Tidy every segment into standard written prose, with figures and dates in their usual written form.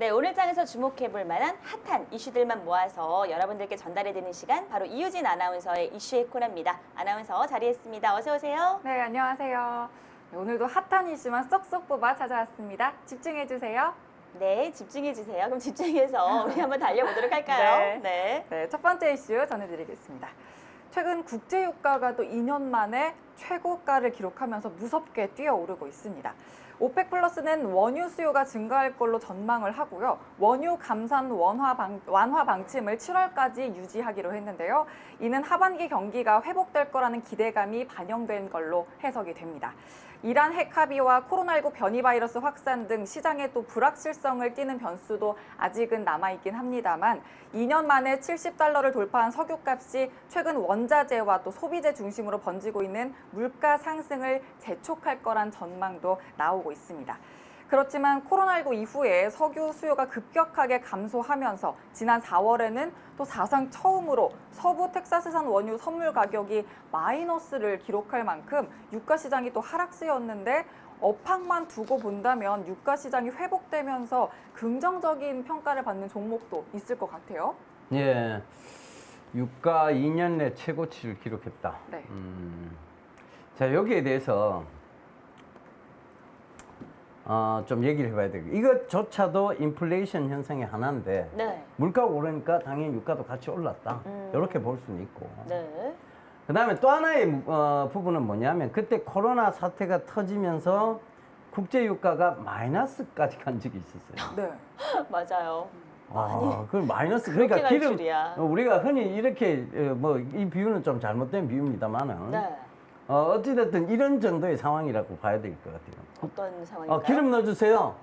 네, 오늘 장에서 주목해볼 만한 핫한 이슈들만 모아서 여러분들께 전달해드리는 시간, 바로 이유진 아나운서의 이슈의 코너입니다. 아나운서 자리했습니다. 어서 오세요. 네, 안녕하세요. 네, 오늘도 핫한 이슈만 쏙쏙 뽑아 찾아왔습니다. 집중해주세요. 네, 집중해주세요. 그럼 집중해서 우리 한번 달려보도록 할까요? 네, 첫 번째 이슈 전해드리겠습니다. 최근 국제유가가 또 2년 만에 최고가를 기록하면서 무섭게 뛰어오르고 있습니다. 오펙 플러스는 원유 수요가 증가할 걸로 전망을 하고요. 원유 감산 완화 방침을 7월까지 유지하기로 했는데요. 이는 하반기 경기가 회복될 거라는 기대감이 반영된 걸로 해석이 됩니다. 이란 핵 합의와 코로나19 변이 바이러스 확산 등 시장에 또 불확실성을 띠는 변수도 아직은 남아있긴 합니다만 2년 만에 70달러를 돌파한 석유값이 최근 원자재와 또 소비재 중심으로 번지고 있는 물가 상승을 재촉할 거란 전망도 나오고 있습니다. 그렇지만 코로나19 이후에 석유 수요가 급격하게 감소하면서 지난 4월에는 또 사상 처음으로 서부 텍사스산 원유 선물 가격이 마이너스를 기록할 만큼 유가 시장이 또 하락세였는데 업황만 두고 본다면 유가 시장이 회복되면서 긍정적인 평가를 받는 종목도 있을 것 같아요. 예, 유가 2년 내 최고치를 기록했다. 네. 자, 여기에 대해서 좀 얘기를 해봐야 되고, 이것조차도 인플레이션 현상의 하나인데 네. 물가가 오르니까 당연히 유가도 같이 올랐다. 이렇게 볼 수는 있고. 네. 그 다음에 또 하나의 부분은 뭐냐면 그때 코로나 사태가 터지면서 국제 유가가 마이너스까지 간 적이 있었어요. 네. 맞아요. 그 마이너스, 그렇게 그러니까 갈 줄이야. 우리가 흔히 이렇게 이 비유는 좀 잘못된 비유입니다만은 네. 어찌됐든 이런 정도의 상황이라고 봐야 될 것 같아요. 어떤 상황인가요? 기름 넣어주세요.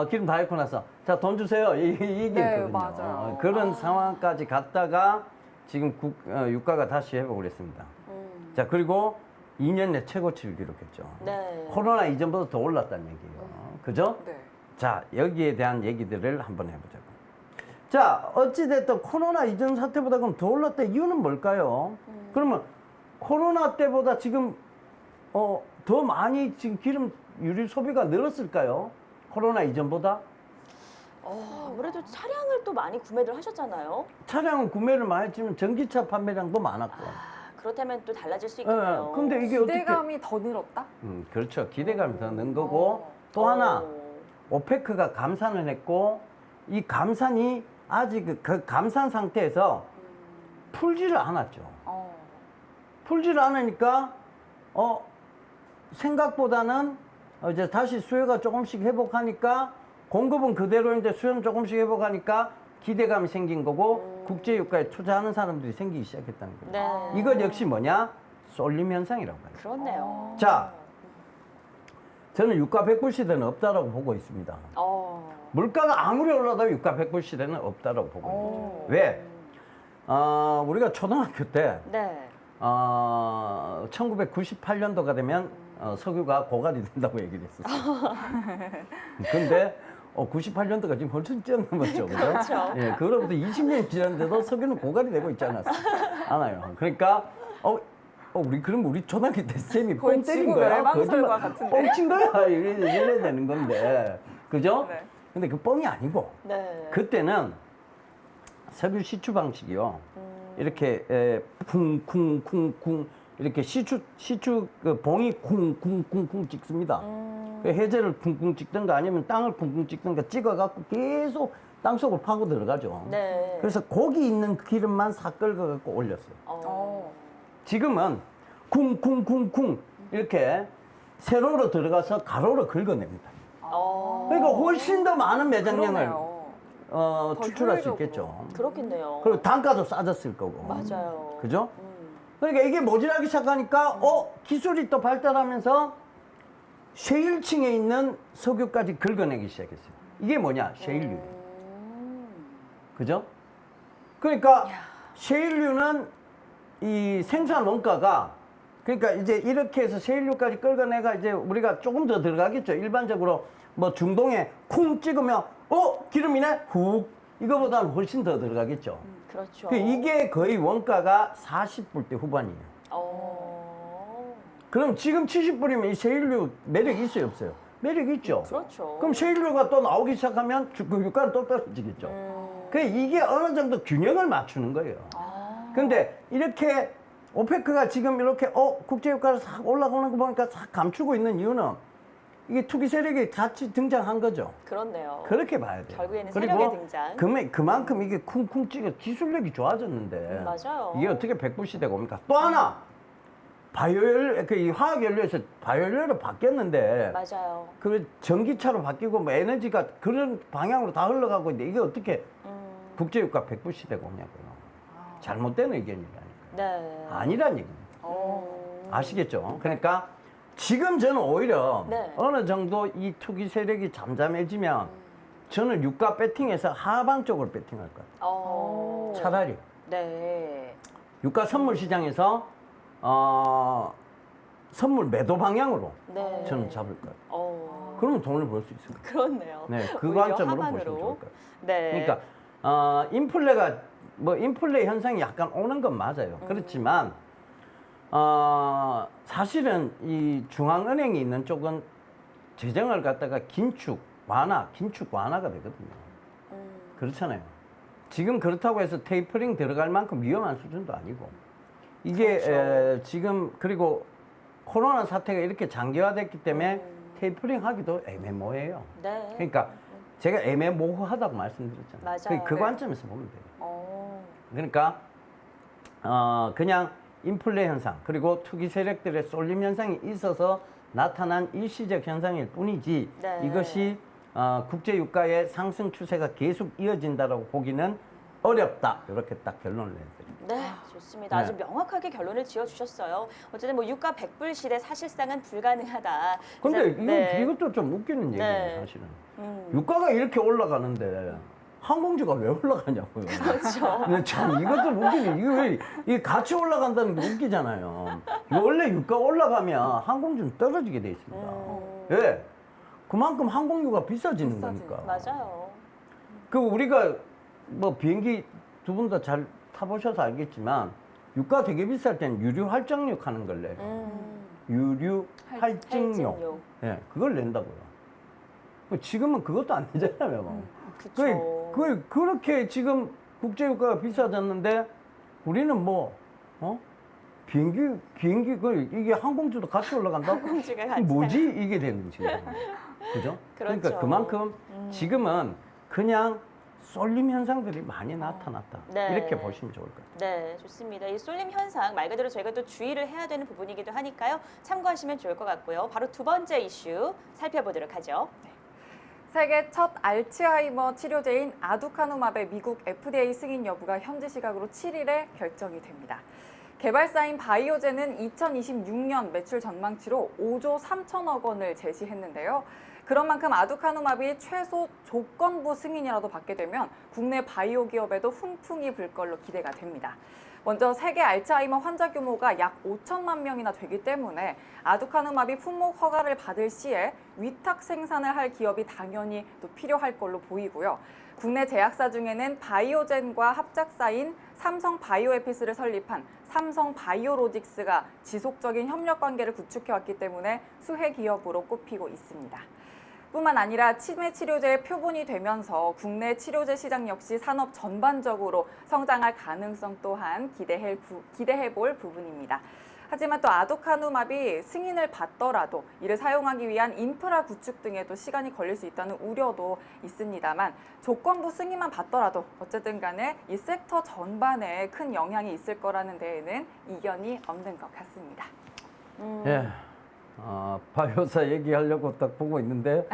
기름 다 넣고 나서 자, 돈 주세요. 이 얘기였거든요. 네, 맞아요. 그런 상황까지 갔다가 지금 유가가 다시 회복을 했습니다. 자, 그리고 2년 내 최고치를 기록했죠. 네. 코로나 이전보다 더 올랐다는 얘기예요. 그죠? 네. 자, 여기에 대한 얘기들을 한번 해보자고. 자, 어찌됐든 코로나 이전 사태보다 그럼 더 올랐다 이유는 뭘까요? 그러면 코로나 때보다 지금 더 많이 지금 기름 유류 소비가 늘었을까요? 코로나 이전보다? 아무래도 차량을 또 많이 구매를 하셨잖아요. 차량은 구매를 많이 했지만 전기차 판매량도 많았고. 그렇다면 또 달라질 수 있겠네요. 근데 이게 어떻게? 기대감이 더 늘었다? 그렇죠. 기대감이 더 는 거고 또 하나 오페크가 감산을 했고 이 감산이 아직 그 감산 상태에서 풀지를 않았죠. 풀지를 않으니까 생각보다는 이제 다시 수요가 조금씩 회복하니까 공급은 그대로인데 수요는 조금씩 회복하니까 기대감이 생긴 거고 국제유가에 투자하는 사람들이 생기기 시작했다는 거예요. 네. 이것 역시 뭐냐? 쏠림 현상이라고 봐요. 그렇네요. 자, 저는 유가 100불 시대는 없다라고 보고 있습니다. 물가가 아무리 올라도 유가 100불 시대는 없다라고 보고 있습니다. 왜? 우리가 초등학교 때 네. 1998년도가 되면 석유가 고갈이 된다고 얘기를 했었어요. 근데 98년도가 지금 훨씬 뛰어넘었죠. 그죠? 그렇죠. 예, 그로부터 20년이 지났는데도 석유는 고갈이 되고 있지 않아요. 그러니까 우리 초등학교 때 쌤이 거의 뻥 때린 지구 거야. 멸망설과 같은데. 뻥친 거야. 이래야 되는 건데. 그죠? 네. 근데 그 뻥이 아니고 네. 그때는 석유 시추 방식이요. 이렇게 쿵쿵쿵쿵 이렇게 시추 그 봉이 쿵쿵쿵쿵 찍습니다. 그 해저를 쿵쿵 찍든가 아니면 땅을 쿵쿵 찍든가 찍어갖고 계속 땅속으로 파고 들어가죠. 네. 그래서 고기 있는 기름만 싹 긁어갖고 올렸어요. 지금은 쿵쿵쿵쿵 이렇게 세로로 들어가서 가로로 긁어냅니다. 그러니까 훨씬 더 많은 매장량을 추출할 수 있겠죠. 그렇겠네요. 그리고 단가도 싸졌을 거고. 맞아요. 그죠? 그러니까 이게 모자라기 시작하니까 기술이 또 발달하면서 셰일층에 있는 석유까지 긁어내기 시작했어요. 이게 뭐냐? 셰일유. 그죠? 그러니까 셰일유는 이 생산 원가가 그러니까 이제 이렇게 해서 셰일유까지 긁어내가 이제 우리가 조금 더 들어가겠죠. 일반적으로 뭐 중동에 쿵 찍으면 기름이네 훅 이거보다는 훨씬 더 들어가겠죠. 그렇죠. 이게 거의 원가가 40불대 후반이에요. 그럼 지금 70불이면 이 셰일유 매력이 있어요 없어요? 매력이 있죠. 그렇죠. 그럼 셰일류가 또 나오기 시작하면 그 유가는 또 떨어지겠죠. 그 이게 어느 정도 균형을 맞추는 거예요. 근데 이렇게 오페크가 지금 이렇게 국제유가가 싹 올라가는 거 보니까 싹 감추고 있는 이유는 이게 투기 세력이 같이 등장한 거죠. 그렇네요. 그렇게 봐야 돼요. 결국에는 세력의 등장. 그만큼 이게 쿵쿵 찌게 기술력이 좋아졌는데 맞아요. 이게 어떻게 100불 시대가 옵니까? 또 하나 이 화학연료에서 바이오연료로 바뀌었는데 맞아요. 그 전기차로 바뀌고 뭐 에너지가 그런 방향으로 다 흘러가고 있는데 이게 어떻게 국제유가 100불 시대가 오냐고요. 잘못된 의견이라니까. 네. 아니란 얘기입니다. 아시겠죠? 그러니까 지금 저는 오히려 네. 어느 정도 이 투기 세력이 잠잠해지면 저는 유가 배팅에서 하방 쪽으로 배팅할 거예요. 차라리 네. 유가 선물 시장에서 선물 매도 방향으로 네. 저는 잡을 거예요. 어. 그러면 돈을 벌 수 있을 거예요. 그렇네요. 네, 그 오히려 관점으로 보시면 하반으로. 좋을 거예요. 네. 그러니까 인플레가 인플레 현상이 약간 오는 건 맞아요. 그렇지만 사실은 이 중앙은행이 있는 쪽은 재정을 갖다가 긴축 완화가 되거든요. 그렇잖아요. 지금 그렇다고 해서 테이퍼링 들어갈 만큼 위험한 수준도 아니고 이게 그렇죠. 지금 그리고 코로나 사태가 이렇게 장기화됐기 때문에 테이퍼링 하기도 애매모호해요. 네. 그러니까 제가 애매모호하다고 말씀드렸잖아요. 맞아요. 그 네. 관점에서 보면 돼요. 어. 그러니까 그냥 인플레 현상 그리고 투기 세력들의 쏠림 현상이 있어서 나타난 일시적 현상일 뿐이지 네. 이것이 국제 유가의 상승 추세가 계속 이어진다라고 보기는 어렵다. 이렇게 딱 결론을 내드립니다. 네, 좋습니다. 네. 아주 명확하게 결론을 지어주셨어요. 어쨌든 뭐 유가 100불 시대 사실상은 불가능하다. 근데 그래서- 이것도 좀 웃기는 얘기예요, 네. 사실은. 음. 유가가 이렇게 올라가는데 항공주가 왜 올라가냐고요. 그렇죠. 근데 참 이것도 웃기네. 이게 같이 올라간다는 게 웃기잖아요. 원래 유가 올라가면 항공주는 떨어지게 돼 있습니다. 예. 그만큼 항공유가 비싸지는 거니까. 맞아요. 그 우리가 뭐 비행기 두 분 다 잘 타보셔서 알겠지만 유가 되게 비쌀 때는 유류 할증료 하는 걸 내요. 유류 할증료. 할증료. 예, 그걸 낸다고요. 지금은 그것도 안 내잖아요. 뭐. 그렇죠. 그렇게 지금 국제유가가 비싸졌는데 우리는 비행기 이게 항공주도 같이 올라간다? 항공주가 같이 뭐지 이게 되는 지금. 그죠? 그렇죠. 그러니까 그만큼 지금은 그냥 쏠림 현상들이 많이 나타났다. 네. 이렇게 보시면 좋을 것 같아요. 네, 좋습니다. 이 쏠림 현상 말 그대로 저희가 또 주의를 해야 되는 부분이기도 하니까요. 참고하시면 좋을 것 같고요. 바로 두 번째 이슈 살펴보도록 하죠. 세계 첫 알츠하이머 치료제인 아두카누맙의 미국 FDA 승인 여부가 현지 시각으로 7일에 결정이 됩니다. 개발사인 바이오젠은 2026년 매출 전망치로 5조 3천억 원을 제시했는데요. 그런 만큼 아두카누맙이 최소 조건부 승인이라도 받게 되면 국내 바이오 기업에도 훈풍이 불 걸로 기대가 됩니다. 먼저 세계 알츠하이머 환자 규모가 약 5천만 명이나 되기 때문에 아두카누맙이 품목 허가를 받을 시에 위탁 생산을 할 기업이 당연히 또 필요할 걸로 보이고요. 국내 제약사 중에는 바이오젠과 합작사인 삼성 바이오에피스를 설립한 삼성 바이오로직스가 지속적인 협력 관계를 구축해왔기 때문에 수혜 기업으로 꼽히고 있습니다. 뿐만 아니라 치매 치료제의 표본이 되면서 국내 치료제 시장 역시 산업 전반적으로 성장할 가능성 또한 기대해볼 부분입니다. 하지만 또 아두카누맙이 승인을 받더라도 이를 사용하기 위한 인프라 구축 등에도 시간이 걸릴 수 있다는 우려도 있습니다만 조건부 승인만 받더라도 어쨌든 간에 이 섹터 전반에 큰 영향이 있을 거라는 데에는 이견이 없는 것 같습니다. 예. 바이오사 얘기하려고 딱 보고 있는데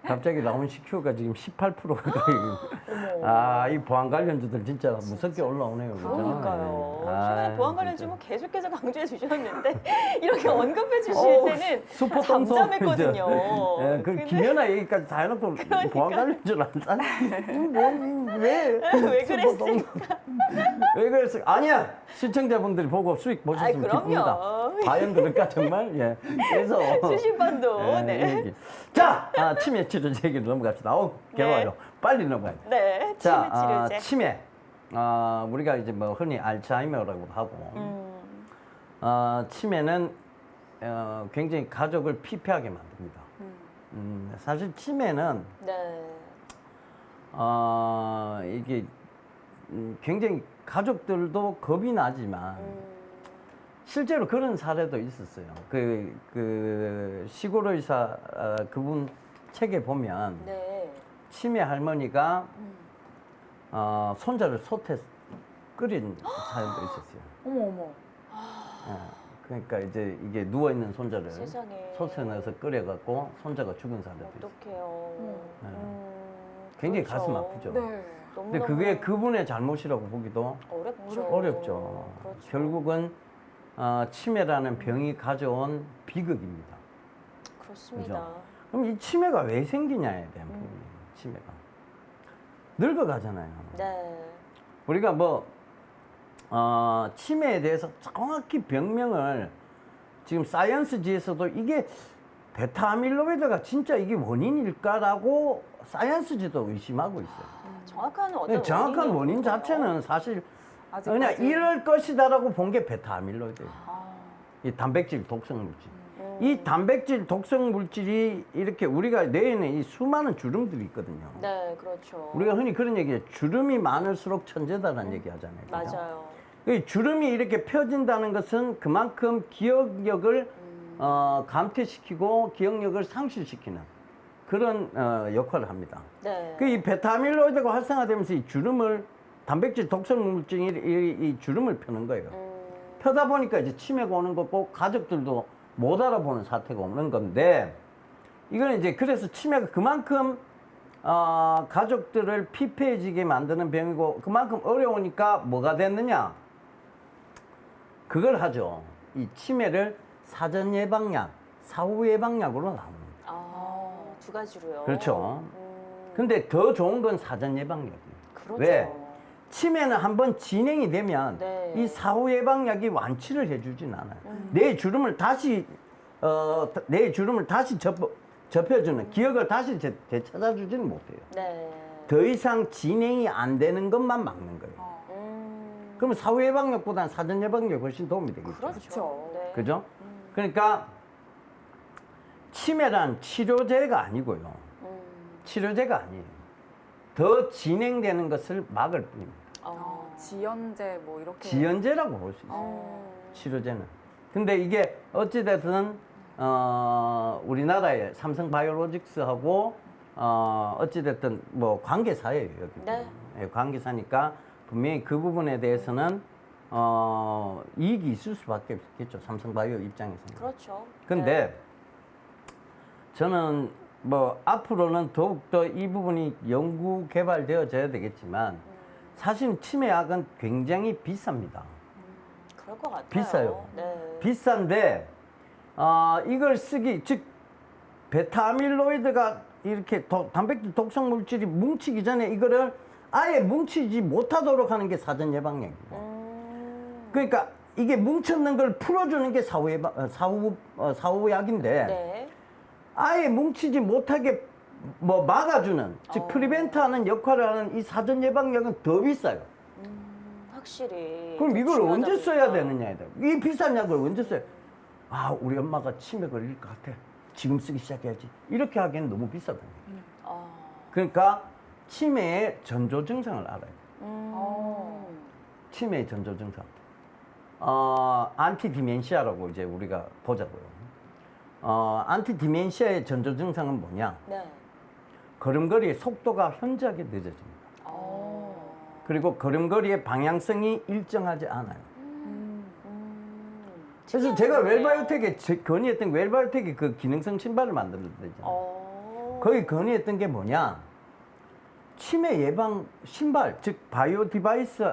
갑자기 나온 CQ가 지금 18%가 이 보안 관련주들 진짜 무섭게 올라오네요. 그죠? 그러니까요. 예. 최근에 보안 관련 진짜. 주문 계속해서 강조해 주셨는데 이렇게 언급해 주실 때는 슈퍼 똥손. 잠잠했거든요. 예, 그 근데 김연아 얘기까지 다 해놓고 보안 관련주를 안 쌌네. 왜 그랬을까? 왜 그랬을까? 아니야. 시청자분들이 보고 수익 보셨으면 그럼요. 기쁩니다. 과연 그럴까 정말? 예. 그래서 수십 번도. 예, 네. 얘기. 자, 치매 치료제 얘기로 넘어갑시다. 괴로워요. 빨리 넘어가야 돼. 네. 치매 치료제. 치매. 우리가 이제 뭐 흔히 알츠하이머라고 하고, 치매는 굉장히 가족을 피폐하게 만듭니다. 사실 치매는 네. 이게 굉장히 가족들도 겁이 나지만 실제로 그런 사례도 있었어요. 그 시골 의사 그분 책에 보면 네. 치매 할머니가 손자를 솥에 끓인 사연도 있었어요. 어머 어머. 그러니까 이제 이게 누워 있는 손자를 세상에. 솥에 넣어서 끓여갖고 손자가 죽은 사례도 있어요. 어떡해요. 굉장히 그렇죠. 가슴 아프죠. 네. 근데 너무너무 그게 그분의 잘못이라고 보기도 어렵죠. 어렵죠. 그렇죠. 결국은 치매라는 병이 가져온 비극입니다. 그렇습니다. 그죠? 그럼 이 치매가 왜 생기냐에 대한 부분이에요. 치매가 늙어가잖아요. 네. 우리가 뭐 치매에 대해서 정확히 병명을 지금 사이언스지에서도 이게 베타아밀로이드가 진짜 이게 원인일까라고 사이언스지도 의심하고 있어요. 정확한 어떤 근데 정확한 원인이 원인 있는 거예요? 자체는 사실 아직까지. 그냥 이럴 것이다라고 본 게 베타아밀로이드예요. 아, 이 단백질 독성 물질. 이 단백질 독성 물질이 이렇게 우리가 뇌에는 이 수많은 주름들이 있거든요. 네, 그렇죠. 우리가 흔히 그런 얘기해 주름이 많을수록 천재다라는 얘기 하잖아요. 그죠? 맞아요. 이 주름이 이렇게 펴진다는 것은 그만큼 기억력을 감퇴시키고 기억력을 상실시키는 그런 역할을 합니다. 네. 그 이 베타아밀로이드가 활성화되면서 이 주름을 단백질 독성 물질이 이 주름을 펴는 거예요. 펴다 보니까 이제 치매가 오는 거고 가족들도 못 알아보는 사태가 오는 건데 이거는 이제 그래서 치매가 그만큼 가족들을 피폐해지게 만드는 병이고 그만큼 어려우니까 뭐가 됐느냐? 그걸 하죠. 이 치매를 사전 예방약, 사후 예방약으로 나옵니다. 두 가지로요. 그렇죠. 근데 더 좋은 건 사전 예방약이에요. 그렇죠. 왜? 치매는 한번 진행이 되면 네. 이 사후 예방약이 완치를 해주진 않아요. 내 주름을 다시 접혀주는 기억을 다시 되찾아주지는 못해요. 네. 더 이상 진행이 안 되는 것만 막는 거예요. 그러면 사후 예방약보다는 사전 예방약이 훨씬 도움이 되겠죠. 그렇죠. 그렇죠. 네. 그죠? 그러니까 치매란 치료제가 아니고요. 치료제가 아니에요. 더 진행되는 것을 막을 뿐입니다. 지연제 뭐 이렇게. 지연제라고 볼 수 있어요. 치료제는. 근데 이게 어찌됐든 우리나라의 삼성바이오로직스하고 어찌됐든 뭐 관계사예요. 여기. 네. 예, 관계사니까 분명히 그 부분에 대해서는 이익이 있을 수밖에 없겠죠. 삼성바이오 입장에서는. 그렇죠. 근데 네. 저는 뭐 앞으로는 더욱더 이 부분이 연구 개발되어져야 되겠지만 사실 치매약은 굉장히 비쌉니다. 그럴 것 같아요. 비싸요. 네. 비싼데 이걸 쓰기 즉 베타아밀로이드가 이렇게 단백질 독성 물질이 뭉치기 전에 이거를 아예 뭉치지 못하도록 하는 게 사전 예방약이에요. 그러니까 이게 뭉쳤는 걸 풀어주는 게 사후약인데 네. 아예 뭉치지 못하게 뭐 막아주는 즉 프리벤트하는 역할을 하는 이 사전 예방약은 더 비싸요. 확실히. 그럼 더 이걸 중요하다 언제 써야 보니까. 되느냐에 대해 이 비싼 약을 언제 써요? 아 우리 엄마가 치매 걸릴 것 같아. 지금 쓰기 시작해야지. 이렇게 하기에는 너무 비싸거든요. 그러니까 치매의 전조 증상을 알아요. 치매의 전조 증상. 안티디멘시아라고 이제 우리가 보자고요. 안티디멘시아의 전조 증상은 뭐냐? 네. 걸음걸이의 속도가 현저하게 늦어집니다. 그리고 걸음걸이의 방향성이 일정하지 않아요. 그래서 제가 웰바이오텍에 건의했던 웰바이오텍이 그 기능성 신발을 만들었잖아요. 거기 건의했던 게 뭐냐? 치매 예방 신발, 즉 바이오 디바이스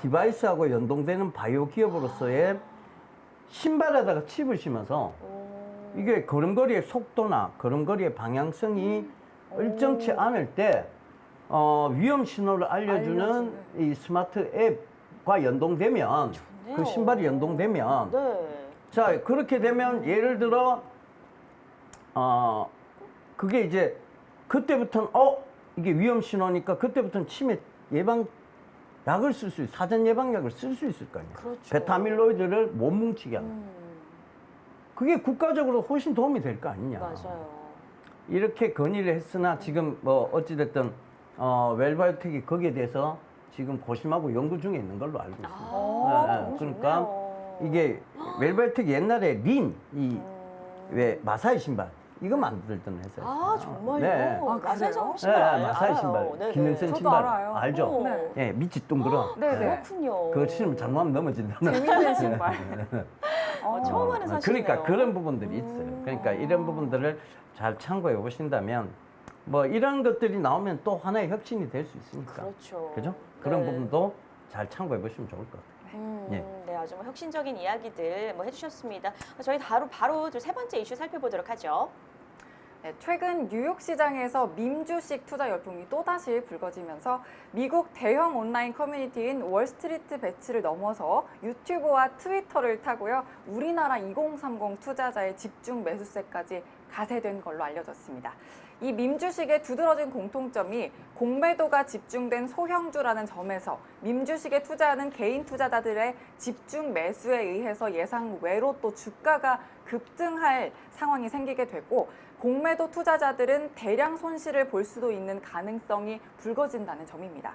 디바이스하고 연동되는 바이오 기업으로서의 신발에다가 칩을 심어서 이게 걸음걸이의 속도나 걸음걸이의 방향성이 일정치 않을 때 위험 신호를 알려주는 이 스마트 앱과 연동되면 좋네요. 그 신발이 연동되면 네. 자 그렇게 되면 예를 들어 그게 이제 그때부터는 이게 위험 신호니까 그때부터는 치매 예방 약을 쓸 수 있어요. 사전 예방약을 쓸 수 있을 거 아니에요. 그렇죠. 베타밀로이드를 못 뭉치게 하는. 그게 국가적으로 훨씬 도움이 될 거 아니냐. 맞아요. 이렇게 건의를 했으나 지금 뭐 어찌됐든 웰바이오텍이 거기에 대해서 지금 고심하고 연구 중에 있는 걸로 알고 있습니다. 너무 그러니까 좋네요. 이게 웰바이오텍이 옛날에 왜 마사이 신발 이거 만들던 회사였어요. 아, 정말요? 네. 아, 마사이 그래요? 신발 네, 마사이 알아요. 신발, 네네. 기능성 저도 신발 알아요. 알죠? 오. 네. 예, 밑이 둥그러. 네네. 그렇군요. 그거 신으면 잘못하면 넘어진다는. 재밌는 신발. 처음 하는 사실이네요. 그러니까 그런 부분들이 있어요. 그러니까 이런 부분들을 잘 참고해 보신다면 뭐 이런 것들이 나오면 또 하나의 혁신이 될 수 있으니까. 그렇죠. 그죠? 그런 네. 부분도 잘 참고해 보시면 좋을 것 같아요. 예. 네, 아주 뭐 혁신적인 이야기들 뭐 해주셨습니다. 저희 바로 세 번째 이슈 살펴보도록 하죠. 네, 최근 뉴욕 시장에서 밈 주식 투자 열풍이 또다시 불거지면서 미국 대형 온라인 커뮤니티인 월스트리트 배치를 넘어서 유튜브와 트위터를 타고요. 우리나라 2030 투자자의 집중 매수세까지 가세된 걸로 알려졌습니다. 이 밈 주식의 두드러진 공통점이 공매도가 집중된 소형주라는 점에서 밈 주식에 투자하는 개인 투자자들의 집중 매수에 의해서 예상 외로 또 주가가 급등할 상황이 생기게 되고 공매도 투자자들은 대량 손실을 볼 수도 있는 가능성이 불거진다는 점입니다.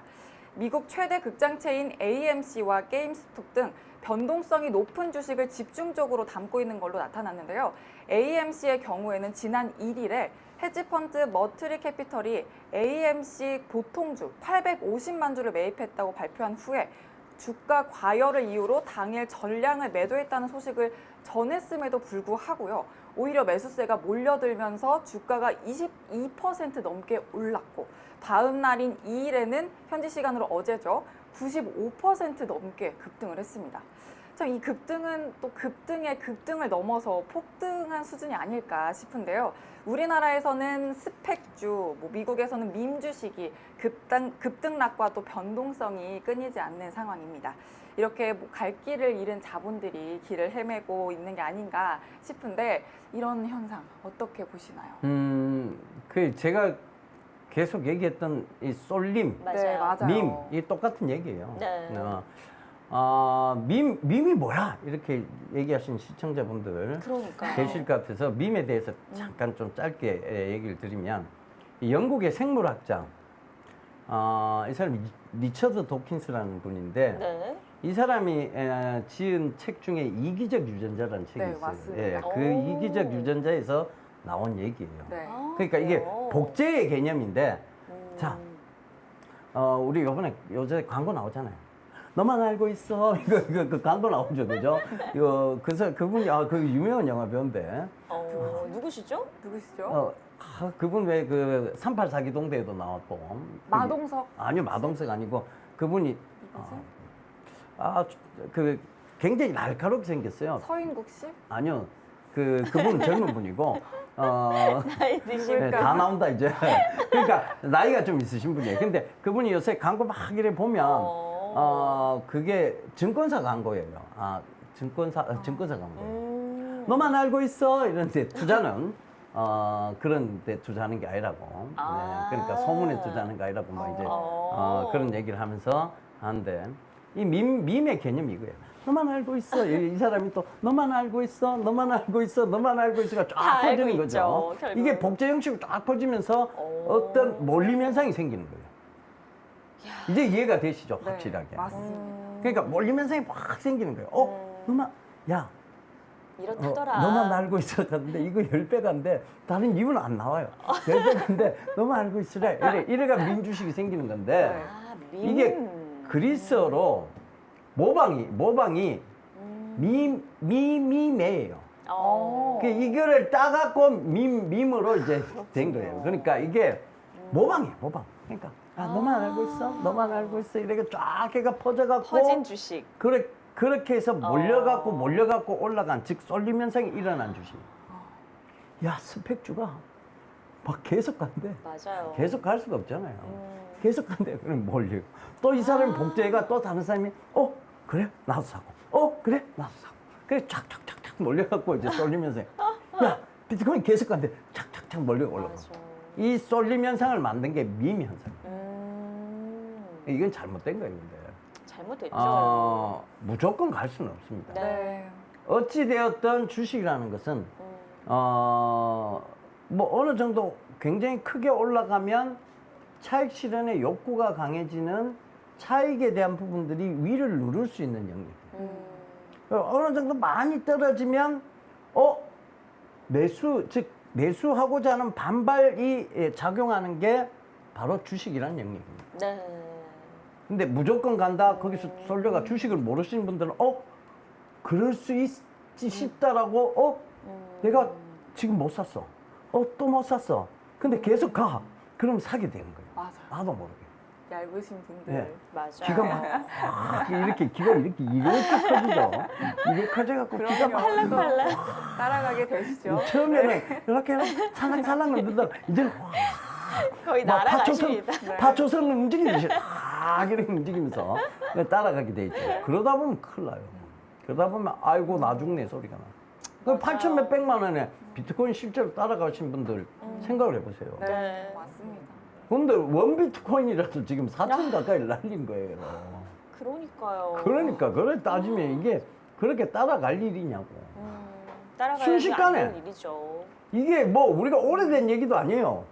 미국 최대 극장체인 AMC와 게임스톱 등 변동성이 높은 주식을 집중적으로 담고 있는 걸로 나타났는데요. AMC의 경우에는 지난 1일에 헤지펀드 머트리 캐피털이 AMC 보통주 850만 주를 매입했다고 발표한 후에 주가 과열을 이유로 당일 전량을 매도했다는 소식을 전했음에도 불구하고요. 오히려 매수세가 몰려들면서 주가가 22% 넘게 올랐고 다음 날인 2일에는 현지 시간으로 어제죠. 95% 넘게 급등을 했습니다. 참 이 급등은 또 급등의 급등을 넘어서 폭등한 수준이 아닐까 싶은데요. 우리나라에서는 스펙주, 미국에서는 밈 주식이 급등락과 또 변동성이 끊이지 않는 상황입니다. 이렇게 갈 길을 잃은 자본들이 길을 헤매고 있는 게 아닌가 싶은데 이런 현상 어떻게 보시나요? 그 제가 계속 얘기했던 이 쏠림, 맞아요. 네, 맞아요. 밈, 이 똑같은 얘기예요. 네. 밈이 뭐야? 이렇게 얘기하신 시청자분들 그러니까. 계실 것 같아서 밈에 대해서 잠깐 좀 짧게 얘기를 드리면 이 영국의 생물학자 이 사람이 리처드 도킨스라는 분인데 네. 이 사람이 지은 책 중에 이기적 유전자라는 책이 네, 있어요. 맞습니다. 예, 그 오. 이기적 유전자에서 나온 얘기예요. 네. 아, 그러니까 이게 그래요? 복제의 개념인데 자, 음. 우리 요새 광고 나오잖아요. 너만 알고 있어. 이거 그 광고 나오죠, 그죠? 그분이 그 유명한 영화 배우인데, 누구시죠? 누구시죠? 그분 왜 그 38 사기동대에도 나왔고. 마동석. 아니요, 마동석 아니고 그분이 이거지? 그 굉장히 날카롭게 생겼어요. 서인국 씨? 아니요, 그분은 젊은 분이고. 나이 드시고. 네, 다 나온다 이제. 그러니까 나이가 좀 있으신 분이에요. 근데 그분이 요새 광고 막 이래 보면 그게 증권사 광고예요. 증권사 광고예요. 너만 알고 있어 이런데 투자는 그런 데 투자하는 게 아니라고. 아. 네, 그러니까 소문에 투자하는 게 아니라고 막 이제 그런 얘기를 하면서 하는데 이 밈의 개념이 이거예요. 너만 알고 있어. 이 사람이 또 너만 알고 있어, 너만 알고 있어, 너만 알고 있어가 다 쫙 알고 퍼지는 있죠, 거죠. 결국. 이게 복제 형식으로 쫙 퍼지면서 어떤 몰림 현상이 생기는 거예요. 이제 이해가 되시죠, 네, 확실하게. 맞습니다. 그러니까 몰림 현상이 확 생기는 거예요. 너만 야, 이렇다더라. 너만 알고 있어. 근데 이거 10배가인데 다른 이유는 안 나와요. 10배가인데 너만 알고 있으래. 이래가 민주식이 생기는 건데 네. 이게 그리스어로 모방이 미매예요. 그 이거를 따갖고 밈으로 이제 된 거예요. 그러니까 이게 모방이에요, 모방. 그러니까 너만 알고 있어, 너만 알고 있어. 이렇게 쫙 해가 퍼져갖고 퍼진 주식. 그렇게 해서 몰려갖고 올라간 즉 쏠림 현상이 일어난 주식. 야, 스펙주가 막 계속 간대. 맞아요. 계속 갈 수가 없잖아요. 계속 간대. 그럼 몰리고. 또 이 사람이 복제가 또 다른 사람이 그래? 나도 사고. 그래? 나도 사고. 그래 쫙쫙쫙쫙 몰려갖고 이제 쏠림 현상. 야, 비트코인 계속 간대. 착착착 몰려 올라가. 맞아. 이 쏠림 현상을 만든 게 밈 현상. 이건 잘못된 거예요, 근데. 잘못됐죠. 무조건 갈 수는 없습니다. 네. 어찌 되었든 주식이라는 것은 뭐 어느 정도 굉장히 크게 올라가면 차익 실현의 욕구가 강해지는 차익에 대한 부분들이 위를 누를 수 있는 영역. 어느 정도 많이 떨어지면 매수, 즉 매수하고자 하는 반발이 작용하는 게 바로 주식이라는 영역입니다. 네. 근데 무조건 간다, 거기서 쏠려가 주식을 모르시는 분들은 그럴 수 있지 싶다라고 내가 지금 못 샀어. 또 못 샀어. 근데 계속 가. 그럼 사게 되는 거예요. 맞아요. 나도 모르게. 얇으신 분들. 네. 맞아요. 기가 막 이렇게 기가 이렇게 커지죠. 이게 커져갖고 기가 막 팔랑팔랑. 따라가게 되시죠. 처음에는 이렇게 살랑살랑 흔들다가 이제는 거의 막 날아가십니다. 파초선을 움직이듯이 이렇게 움직이면서 따라가게 돼 있죠. 그러다 보면 큰일 나요. 그러다 보면 아이고 나 죽네 소리가 나. 그 8천 몇백만 원에 비트코인 실제로 따라가신 분들 생각을 해보세요. 네, 네. 맞습니다. 근데 원 비트코인이라도 지금 4천 가까이 날린 거예요. 그러니까요. 그러니까 그걸 따지면 이게 그렇게 따라갈 일이냐고. 따라가야지 순식간에. 않는 일이죠. 이게 뭐 우리가 오래된 얘기도 아니에요.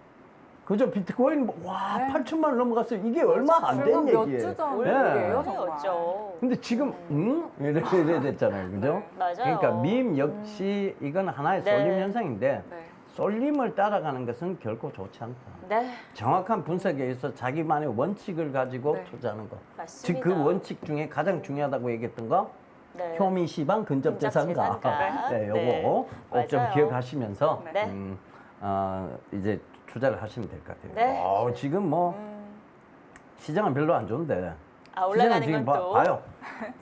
그저 비트코인 와 네. 8천만 원 넘어갔어요. 이게 얼마 안 된 결국 얘기예요. 몇주 전 네. 일이에요, 정말. 였죠. 근데 지금 이래 됐잖아요, 그죠? 맞아요. 그러니까 밈 역시 이건 하나의 네. 쏠림 현상인데 네. 쏠림을 따라가는 것은 결코 좋지 않다. 네, 정확한 분석에 의해서 자기만의 원칙을 가지고 네. 투자하는 것. 맞습니다. 즉 그 원칙 중에 가장 중요하다고 얘기했던 거 네. 효미 시방 근접 재산가. 근접재산가. 네, 요거 네. 꼭 좀 맞아요. 기억하시면서 네. 이제 투자를 하시면 될 것 같아요. 네. 지금 뭐 시장은 별로 안 좋은데. 올라가는 시장은 지금 건 또. 봐요.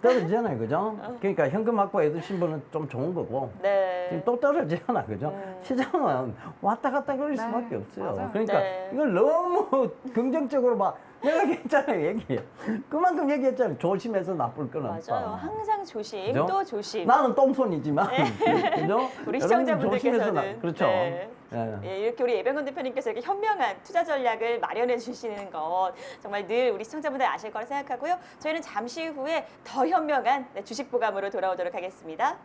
떨어지잖아요, 그죠? 그러니까 현금 확보해 두신 분은 좀 좋은 거고. 네. 지금 또 떨어지잖아, 그죠? 시장은 왔다 갔다 그럴 네, 수밖에 없어요. 맞아요. 그러니까 네. 이걸 너무 긍정적으로 막 내가 얘기했잖아요, 얘기. 그만큼 얘기했잖아요. 조심해서 나쁠 건 없다. 맞아요. 항상 조심, 그죠? 또 조심. 나는 똥손이지만, 그죠? 우리 여러분들 시청자분들께서는 조심해서 그렇죠. 네. 예. 예, 이렇게 우리 예병근 대표님께서 이렇게 현명한 투자 전략을 마련해 주시는 것 정말 늘 우리 시청자분들 아실 거라 생각하고요. 저희는 잠시 후에 더 현명한 주식 보감으로 돌아오도록 하겠습니다.